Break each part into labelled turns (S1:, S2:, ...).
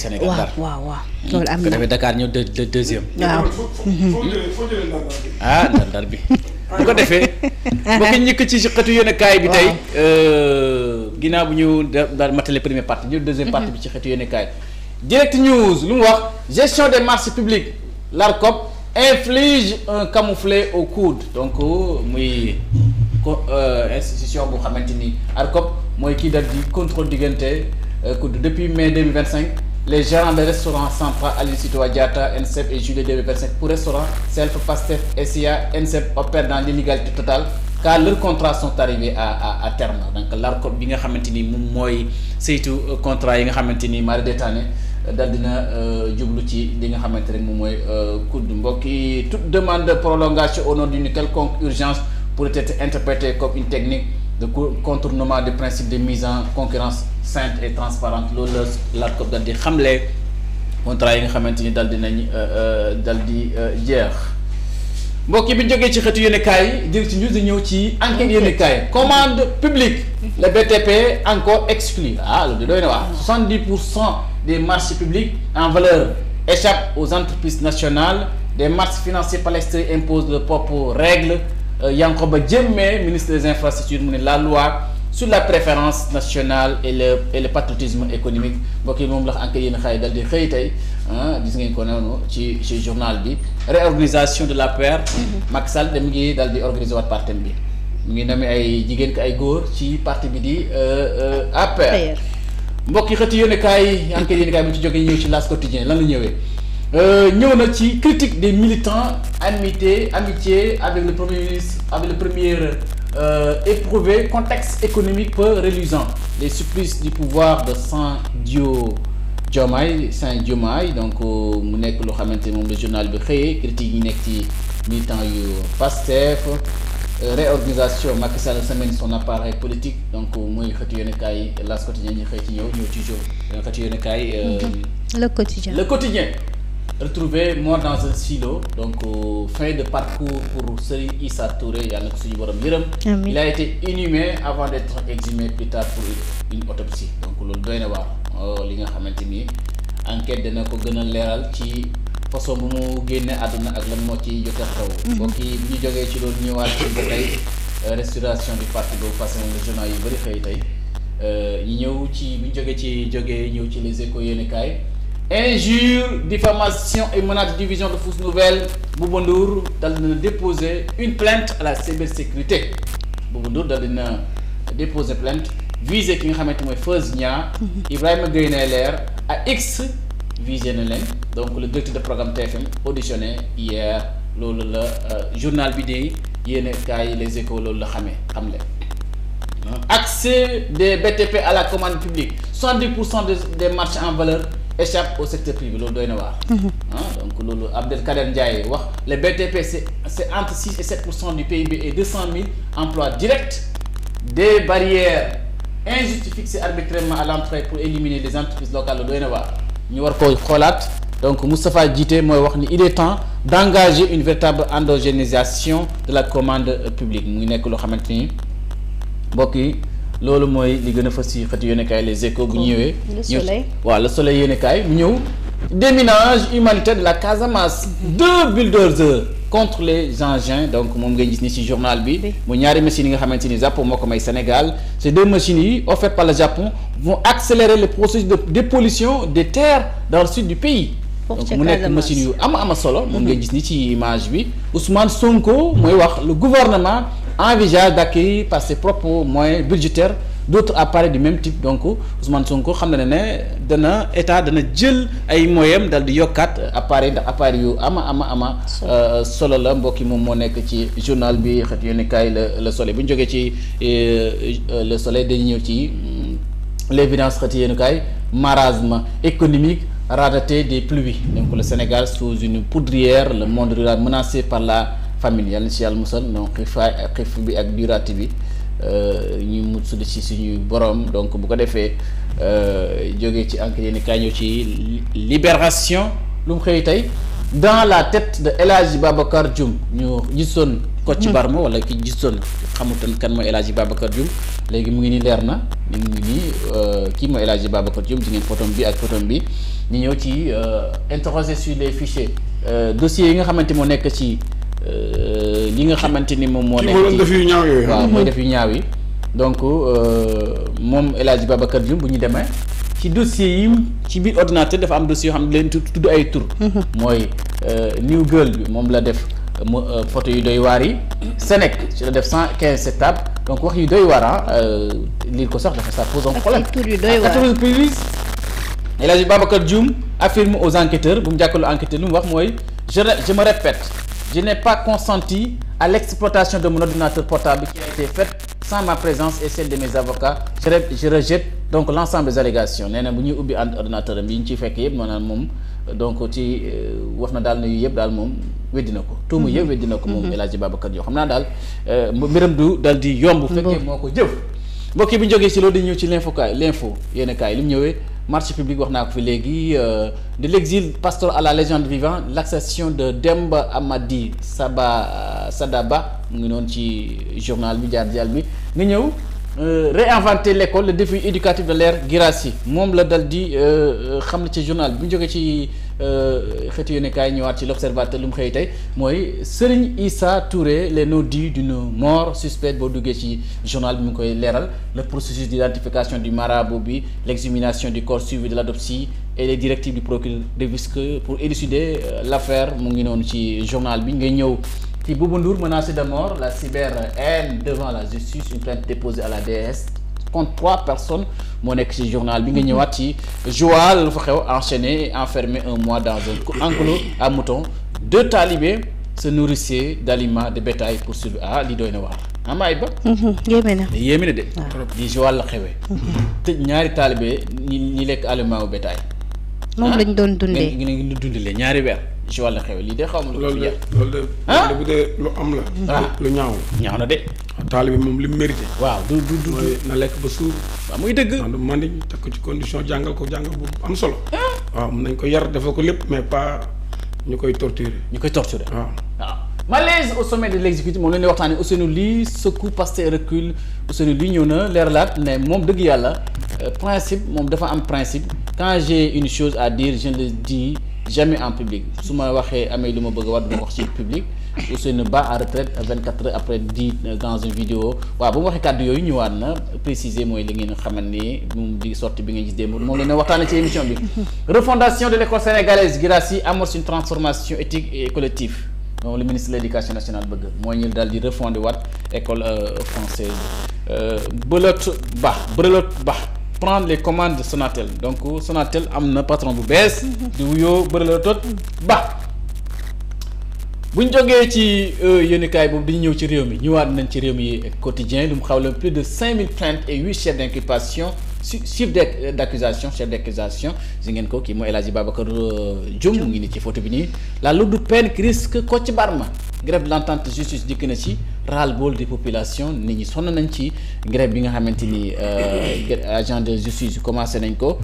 S1: Sénégal
S2: waaw loolu am na
S1: Dakar ñëw deuxième.
S2: waaw.
S1: Ndar bi bu ko defee. boo ko ñëkk ci xëtu yéenekaay bi tey. ginnaaw bu ñu daal matale première partie ñu deuxième partie bi ci xëtu yéenekaay. Direct News lu mu wax gestion des marchés publics l'ARCOP inflige un camouflet au coude donc muy institution bu xamante ni ARCOP mooy kii dal di contrôle diggante coude depuis mai 2025. Les gérants de restaurants Central Aline Sitoé Diatta NCEP et juillet 2025 pour restaurant Self Pastef SIA NCEP opèrent dans l'illégalité totale car leurs contrats sont arrivés à terme donc l'ARCOP bi nga xamante ni moom mooy saytu contrat yi nga xamante ni mari détané dal dina jublu ci li nga xamante rek moom mooy coude mbokk yi toute demande de prolongation au nom d'une quelconque urgence pourrait être interprétée comme une technique de contournement des principes de mise en concurrence sainte et transparente loolu la l'ARCOP dal di xamle contrat yi nga xamante ni dal dinañ dal di jeex mbokk yi bi jógee ci xëtu yéenekaay yi Direct News di ñëw ci enquête yéenekaay commande publique le BTP encore exclu loolu di doy na waa 70% des marchés publics en valeur échappent aux entreprises nationales des marchés financiers par l'extérieur imposent leurs propres règles Yankoba Diémé ministre des infrastructures mu ne la loi sur la préférence nationale et le patriotisme économique mbokk yi moom la enquête yéen xëy dal di xëy tey gis ngeen ko noonu ci journal bi réorganisation de l'APR Macky Sall dem ngi dal di organiser waat parti bi mu ngi namee ay jigéen ko ay góor ci parti bi di APR mbokk yi xëti yéen kaay enquête yéen kaay bu ci jógee ñëw ci L'As Quotidien lan la ñëwee ñëw na ci critique des militants amitié avec le premier ministre avec le premier éprouvé contexte économique peu reluisant les supplices du pouvoir de Saint-Diomaye donc mu nekk loo xamante moom le journal bi xëyee critique yi nekk ci militants yu Pastef réorganisation Macky Sall semaine son appareil politique donc mooy xëtu yéenekaay L'As Quotidien ñu xëy ci ñëw ci jour xëtu yéenekaay le quotidien retrouvé mort dans un silo donc fin de parcours pour Serigne Issa Touré yàlla na ko suñu borom yërëm il a été inhumé avant d'être exhumé plus tard pour une autopsie donc loolu doy na waar li nga xamante ni enquête dana ko gën a leeral ci façon bu mu génne àdduna ak lan moo ci jot a xew mbokk yi bu ñu jógee ci loolu ñëwaat ci ba tey restauration du parti boobu parce que moom le journal yu bëri xëy tey ñu ñëw ci bu ñu jógee ñëw ci les échos yéenekaay injure, diffamation et menace de division de fausses nouvelles. Bouba Ndour dal dina déposer une plainte à la cybersécurité. Bouba Ndour dal dina déposer plainte visé ki nga xamante mooy Feuz Nia Ibrahima Gueye Leer à X visé na leen donc le directeur de programme TFM auditionné hier loolu la journal bi de yéenekaay Les Échos loolu la xamle accès des BTP à la commande publique 70% des marchés en valeur échappe au secteur privé loolu doy na waar donc loolu Abdelkader Ndiaye wax le BTP c'est entre 6 et 7% du PIB et 200 000 emplois directs des barrières injustes fixées arbitrairement à l'entrée pour éliminer les entreprises locales loolu doy na waar ñu war ko xoolaat donc Moustapha Djité mooy wax ni il est temps d'engager une véritable endogénéisation de la commande publique mu ngi nekk loo xamante ni mbokk yi loolu mooy li gën a fës ci xëtu yéenekaay Les Échos bu ñëwee. Le Soleil yéenekaay mu ñëw. déminage humanitaire de la Casamance. 2 bulldozers contre les engins donc moom ngay gis ni ci journal bi. mu ñaari machines yi nga xamante ni Japon moo ko may Sénégal ces 2 machines yi offertes par le Japon vont accélérer le processus de dépollution des terres dans le sud du pays. donc mu nekk machine yu ama solo. moom ngay gis ni ci image bi Ousmane Sonko mooy wax le gouvernement envisage d'acquérir par ses propres moyens budgétaires d'autres appareils du même type donc Ousmane Sonko xam na ne état dana jël ay moyens dal di yokkaat appareil yu ama solo la mbokk yi moom moo nekk ci journal bi xët yéenekaay Le Soleil bu ñu jógee ci Le Soleil dañu ñëw ci l'évidence xët yéenekaay marasme économique rareté des pluies donc le Sénégal sous une poudrière le monde rural menacé par la famine yàlla na ci yàlla musal donc xiif bi ak durati bi ñu musul ci suñu borom donc bu ko defee jógee ci enquête yéen kaay ñëw ci libération lu mu xëy tey dans la tête de El Hadji Babacar Dioum ñu gisoon Kocc Barma wala ki gisoon xamutoon kan mooy El Hadji Babacar Dioum léegi mu ngi nii leer na mu ngi nii kii mooy El Hadji Babacar Dioum di ngeen photom bi ak photom bi ñu ñëw ci interroger sur les fichiers dossiers yi nga xamante moo nekk ci li nga xamante ni moom moo nekk ci
S3: def yu ñaaw yooyu.
S1: waaw mooy def yu ñaaw yi donc moom El Hadji Babacar Dioum bu ñu demee ci dossier yi ci biir ordinateur dafa am dossier yoo xam ne leen tudd ay tur mooy New Girl bi moom la def photo yu doy waar yi Sénèc ci la def 115 étapes donc wax yu doy waar lii ko sax dafa ça pose un problème.
S2: tur yu doy waar
S1: 14 reprises El Hadji Babacar Dioum affirme aux enquêteurs bu mu jàkkaarloo enquêteur lu mu wax mooy je me répète je n'ai pas consenti à l'exploitation de mon ordinateur portable qui a été faite sans ma présence et celle de mes avocats je rejette donc l'ensemble des allégations nee na bu ñuy ubbi ordinateur am yi ñu ciy fekk yëpp maanaam moom donc ci wax na daal ne yu yëpp daal moom weddi na ko tuuma yëpp weddi na ko moom El Hadji Babacar Dioum xam naa daal mbiram du dal di yomb fekkee moo ko jëf mbokk yi bu ñu jógee ci loolu di ñëw ci l'info yéen kaay li mu ñëwee marché public wax naa ko fi léegi de l'exil pastoral à la légende vivante l'accession de Demba Amadi Sadaba mu ngi noonu ci journal bi jaar bi nga ñëw réinventer l'école le défi éducatif de l'ère Guirassy moom la dal di xam ne ci journal bi bu ñu jógee ci xeetu yéen kaay ñëwaat ci l'observateur lu mu xëy tey mooy Serigne Issa Touré les non-dits d'une mort suspecte boo duggee ci journal bi mu ngi koy leeral le processus d'identification du marabout bi l'exhumation du corps suivi de l'autopsie et les directives du procureur de Rufisque pour élucider l'affaire mu ngi noonu ci journal bi nga ñëw ci Bouba Ndour menacé de mort la cyber-haine devant la justice une plainte déposée à la DS contre 3 personnes moo nekk ci journal bi nga ñëwaat ci Joal lu fa xew enchaîné et enfermé un mois dans un enclos à moutons 2 talibés se nourrissaient d'aliments de bétail pour survivre li doy na waar amaay ba yéeme na de di Joal la xewee tëj ñaari talibé ñi lekk aliments au bétail
S2: moom lañ doon dundee
S1: ngi dundalee ñaari weer Joal la xewee lii de xaw ma lu fi
S3: loolu de bu dee lu am la lu ñaaw
S1: na de
S3: taalibe moom li mu mérité
S1: waaw du
S3: mooy na lekk ba suur
S1: waaw muy dëgg
S3: du mandiñ teg ko ci condition jàngal bu am solo waaw mun nañ ko yar defal ko lépp mais pas ñu koy torturer waaw
S1: malaise au sommet de l'exécutif moom la ñuy waxtaanee Ousseynou Ly secoue Pastef recule Ousseynou Ly ñëw na leeralaat ne moom dëgg yàlla principe moom dafa am principe quand j'ai une chose à dire je ne le dis jamais en public su ma waxee amee lu ma bëgg a wax duma wax ci public Ousseynou Ba en retraite 24 heures après dit dans une vidéo waaw ba mu waxee kàddu yooyu ñëwaat na préciser mooy li ngeen xamal ni moom di sortie bi ngeen gis démb moom la ñu waxtaanee ci émission bi refondation de l'école sénégalaise Guirassy amorce une transformation éthique et collective moom le ministre de l'éducation nationale bëgg mooy ñu daal di refonder waat école française Brelote Ba prendre les commandes de Sonatel donc Sonatel am na patron bu bees di wuyoo Brelote Ba bu ñu jógee ci yéenekaay boobu dañu ñëw ci réew mi ñëwaat nañ ci réew mi quotidien lu mu xawle plus de 5000 plaintes et 8 chefs d'inculpation chef d'accusation si ngeen ko kii mooy El Hadji Babacar Dioum mu ngi ni ci photo bi nii la lourde peine qui risque Kocc Barma grève de l'entente justice dikk na ci ras-le-bol des populations nit ñi sonn nañ ci grève bi nga xamante ni agent de justice commencé nañ ko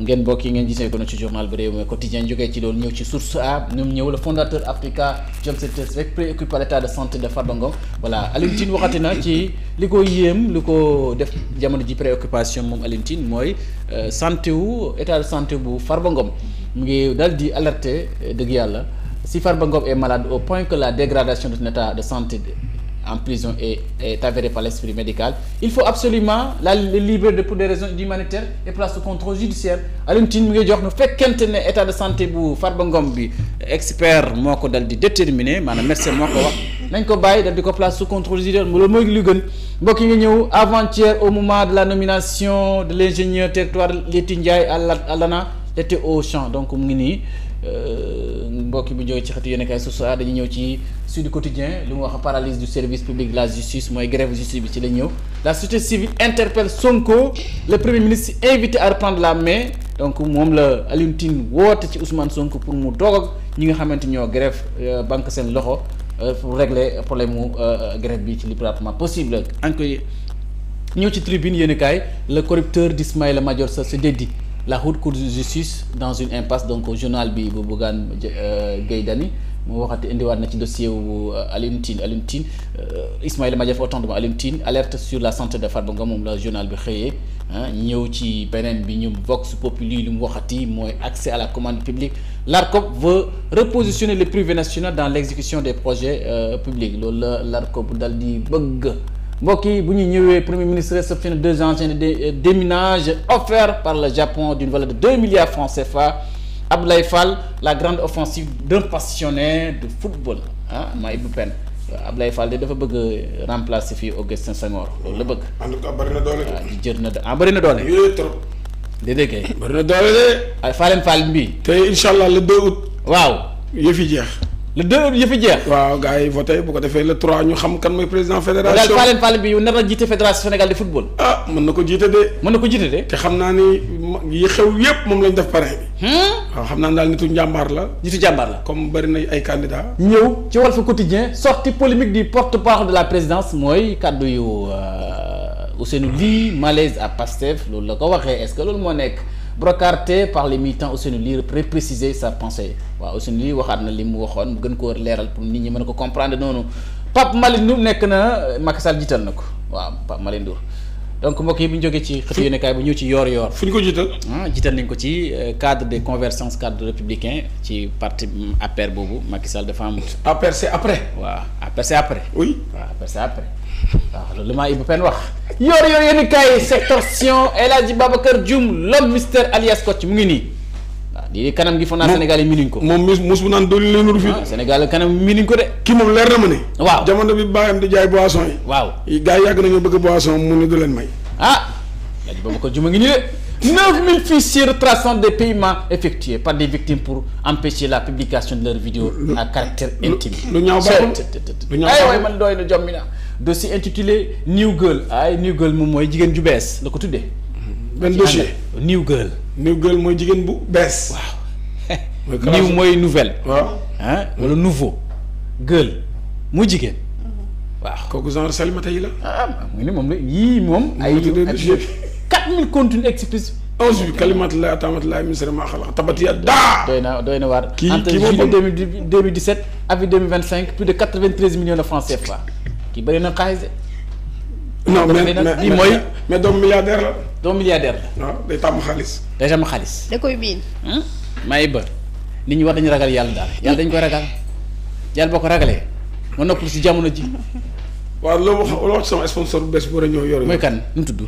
S1: ngeen bokk yi ngeen gisee ko na ci journal bi réew mi quotidien jógee ci loolu ñëw ci source a ñoom ñëw le fondateur Africa Jom Center rek préoccupé par l'état de santé de Farba Ngom voilà Alioune Tine waxati na ci li ko yéem lu ko def jamono ji préoccupation moom Alioune Tine mooy santé wu état de santé bu Farba Ngom mu ngi daal di alerter dëgg yàlla si Farba Ngom est malade au point que la dégradation de son état de santé en prison est avérée par l'esprit médical il faut absolument le libérer pour des raisons humanitaires et place au contrôle judiciaire Alioune Tine mi ngi jox nu fekkente ne état de santé bu Farba Ngom bi expert moo ko dal di déterminer maanaam médecin moo ko wax nañ ko bàyyi dal di ko place sous contrôle judiciaire loolu mooy lu gën mbokk yi nga ñëw avant-hier au moment de la nomination de l'ingénieur territoire Leyti Ndiaye à l'ANA était au champ donc mu ngi nii mbokk bu jógee ci xeetu yéen a kaay suuf dañuy ñëw ci Sud Quotidien lu mu wax paralyse du service public de la justice mooy grève justice bi ci la ñëw la société civile interpelle Sonko le premier ministre invité à reprendre la main donc moom la Alioune Tine woote ci Ousmane Sonko pour mu doog ak ñi nga xamante ñoo grève banque seen loxo pour régler problème mu grève bi ci le plus rapidement possible. encore ñëw ci tribune yéen a kaay le corrupteur d'Ismaïla Madior Sy se dédie la haute cour de justice dans une impasse donc journal bi bu Bougane Gueye Dany mu waxati indiwaat na ci dossier wu Alioune Tine Ismaïla Madior Sy autant de Alioune Tine alerte sur la santé de Farba Ngom moom la journal bi xëyee ñëw ci beneen bi ñu Vox Populi lu mu waxati mooy accès à la commande publique l'ARCOP veut repositionner le privé national dans l'exécution des projets publics loolu la l'ARCOP dal di bëgg mbokk yi bu ñu ñëwee premier ministre réceptionne 2 engins de déminage offerts par le Japon d'une valeur de 2 milliards francs CFA. Abdoulaye Fall la grande offensive d'un passionné de football Maïbou Pen Abdoulaye Fall de dafa bëgg remplacer fii Augustin Senghor loolu la bëgg.
S3: en tout cas bëri na doole.
S1: waaw jër na bëri na doole.
S3: yooyu trop.
S1: déedéet kay.
S3: bëri na doole de.
S1: ay Fallen Fall mbii.
S3: te incha allah le 2 août.
S1: waaw.
S3: yëf yi jeex.
S1: le 2 août yëf yi jeex.
S3: waaw gars yi voté bu ko defee le 3 ñu xam kan mooy président fédération.
S1: daal Fallen Fall bi nar na jiite fédération Sénégal de football.
S3: ah mën na ko jiite de.
S1: mën na ko jiite de.
S3: te xam naa ni yi xew yépp moom lañ def parrain bi. waaw xam naa daal nitu njàmbaar la.
S1: jiitu jàmbaar la.
S3: comme bëri na ay candidats.
S1: ñëw ci Walf Quotidien sortie polémique du porte-parole de la présidence mooy kàddu yu Ousseynou Ly malaise à Pastef loolu la ko waxee est-ce que loolu moo nekk brocarté par les militants Ousseynou Ly préciser sa pensée waaw Ousseynou Ly waxaat na li mu waxoon mu gën ko leeral pour nit ñi mën ko comprendre noonu Pape Malick Ndour nekk na Macky Sall jiital na ko waaw Pape Malick Ndour donc mbokk yi bu ñu jógee ci xëtu yéenekaay bu ñëw ci yoor
S3: fu ñu ko jiital.
S1: jiital nañ ko ci cadre de convergence cadre républicain ci parti APR boobu Macky Sall dafa am.
S3: APR c'est après.
S1: waaw APR c'est après.
S3: oui
S1: waaw APR c'est après waaw loolu maa Ibou Pen wax. yoor yéenekaay sectorsion El Hadji Babacar Dioum l'homme mystère alias Kocc mu ngi nii waaw lii kanam gi foog naa Sénégal yi miinuñ ko.
S3: moom mus bu naan doole leen wut fii.
S1: Sénégal kanam miinuñ ko de.
S3: kii moom leer na ma ne.
S1: waaw
S3: jamono bi bàyyam di jaay boisson yi.
S1: waaw
S3: gars yi yàgg nañoo bëgg boisson mu ne du leen may.
S1: El Hadji Babacar Dioum a ngi nii de 9000 fichiers retraçant des paiements effectués par des victimes pour empêcher la publication de leurs vidéos à caractère intime.
S3: lu ñaaw baaxul lu ñaaw baaxul
S1: waaye man doy na jommi na dossier intitulé New Girl New Girl moom mooy jigéen ju bees la ko tuddee.
S3: benn dossier
S1: New Girl.
S3: New Girl mooy jigéen bu bees.
S1: waaw new mooy nouvelle.
S3: waaw
S1: wala nouveau. girl muy jigéen. waaw
S3: kooku genre salimata yi la.
S1: mu ni moom la yii moom. ay 4000 contenus explicites.
S3: 11 kalimat la atamat la min sharri ma khalaq tabati daa.
S1: doy na waar.
S3: kii
S1: entre juillet 2017 avril 2025 plus de 93 millions de francs CFA kii bëri na xaalis de.
S3: non mais doomu milliardaire la.
S1: doomu milliardaire la.
S3: waaw day tàmm xaalis.
S1: day tàmm xaalis.
S2: da koy biin.
S1: may ba nit ñi war dañu ragal yàlla daal yàlla dañ koy ragal yàlla boo ko ragalee ma noppalu si jamono ji.
S3: waaw loo wax sama sponsor bu bees bu war a ñëw yor.
S1: mooy kan nu mu tudd.